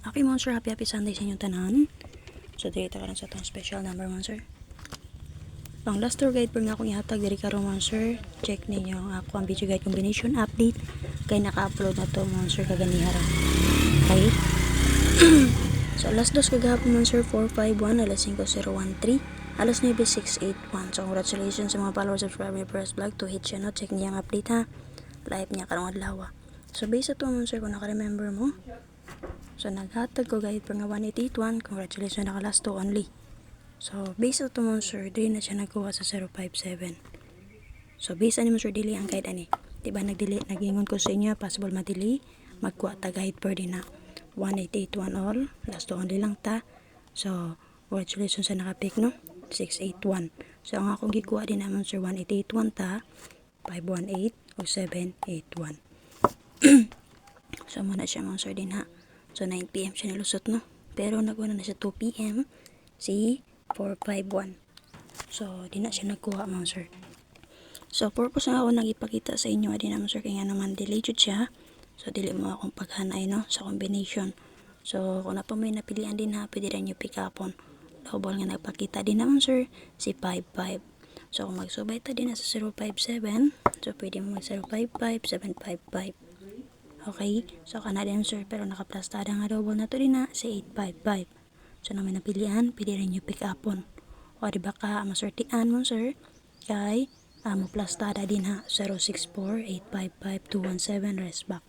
Okay, Monster, happy Sunday sa inyong tanan. So, dito ka rin sa itong special number, Monster. Pang last tour guide po nga akong ihatag diri karon, Monster. Check ninyo ako ang video guide combination update. Kay naka-upload na to, Monster, kaganihara. Okay? So, alas 2 kagahapon, Monster, 451, alas 5:013, alas 9:681. So, congratulations sa mga followers, subscriber ni Press Vlog to hit siya, no? Check niya ang update, ha? Live niya karong adlaw. So, based sa to, Monster, kung naka-remember mo, so, naghatag ko guide per nga 1881. Congratulations, naka last 2 only. So, based sa to, Monster, di na siya nagkuha sa 057. So, based ani, Monster, dili ang guide ani. Diba, nag-ingon ko sa inyo, possible ma-delay, magkuha ta guide per din na 1881 all. Last 2 only lang ta. So, congratulations sa nakapick, no? 681. So, ang akong gikuha din na, Monster, 1881 ta, 518 o 781. So, muna siya, Monster, din ha. So, 9 PM siya nilusot, no? Pero naguna na siya 2 PM si 451. So, di na siya nagkuha, Monster. So, purpose na ako nagipakita sa inyo adi na, Monster, kaya naman delayed siya. So, dili mo akong paghanay, no? Sa combination. So, kung na pa may napilian din ha, pwede rin yung pick upon. Double nga nagpakita din na, Monster, si 55. So, kung magsubay ta din na sa 057, so, pwede mo mag 055, 755. Okay, so kana din, Sir, pero nakaplastada nga double na to din na sa 855. So naman napilian, pwede rin yung pick upon. O diba ka masortian mo, Sir, kay mo plastada din ha 064 855 217 rest back.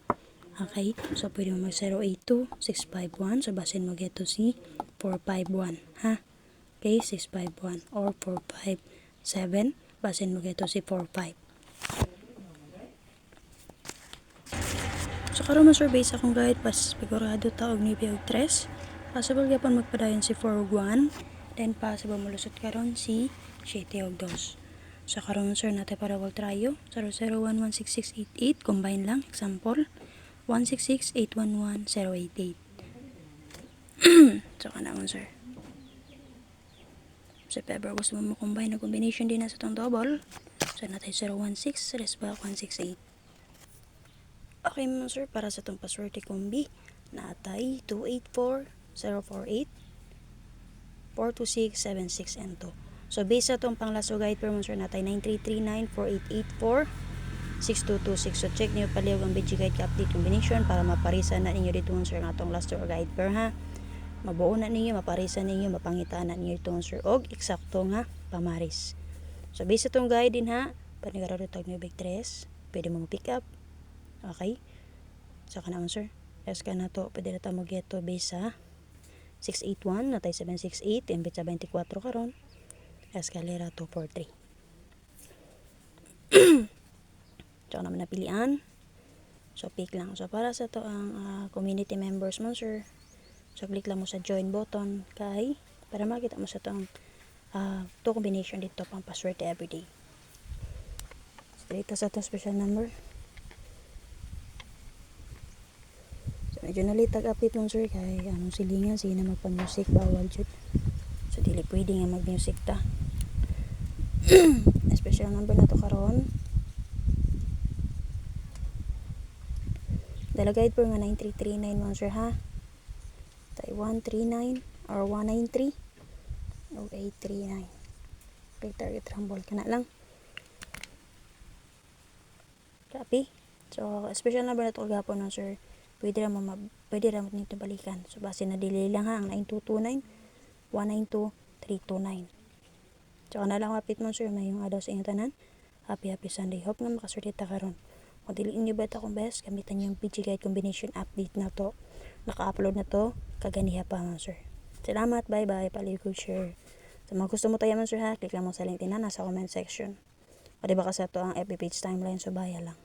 Okay, so pwede mo mag 082 651, so basin mo get to si 451, ha. Okay, 651 or 457, basin mo get to si 45. So karon, Monster, base akong guide pas sigurado ta og nibi og 3. Possible gyapon magpadayon si 4 then possible malusot karon si 7 og 2. So karon, Monster, natin para wag tryo 0011668 combine lang, example 166811 so kana, Monster. So February gusto mo combine na combination din na sa tong double, so natin 016 rest back 168. Okay, Monster, para sa itong paswerte kombi, naatay 284, 048, 426, 76, and 2. So, based sa itong panglaso guide per, Monster, naatay 9339, 4884, 6226. So, check niyo palihog ang video guide ka-update combination para maparisan na ninyo dito, Monster, nga itong last guide per, ha. Mabuo na ninyo, maparisan ninyo, mapangitaan na ninyo ito, Monster, og eksakto nga pamaris. So, based sa itong guide din, ha, panigarado tag niyo big 3, pwede mo pick up. Okay, so kana, Monster, as ka na to, pwede na ta mo get to base sa 681 natay 768 imbit sa 24 karon, escalera 243. So naman napilian, so pick lang. So para sa to ang community members, Monster, so click lang mo sa join button kay para makita mo sa to ang to combination dito pang password everyday. So dito sa to special number, medyo nalitag update, Monster, kay anong silingan sina magpa-music bawal jud. So dili pwede nga mag-music ta. Special number na to karon. Dala guide po nga 9339, Monster, ha. Tay 139 or 193 o 839. Big target rumble kana lang. Copy. So special number na to gapon, Monster. Pwede ra mo nito balikan. So, base na delay lang, ha, ang 9229, 192, 329. So, na lang update, Monster, may yung adaw sa inyong tanan. Happy Sunday. Hope nga makaswerte ta karon. O diliin nyo ba ito akong best, gamitan yung PG Guide combination update na to. Naka-upload na to, kaganiha pa, Monster. Salamat, bye-bye, paligod, share. So, mga gusto mo tayo, Monster, ha, click lang mo sa link din na nasa comment section. O diba kasi ito ang FB page timeline, so baya lang.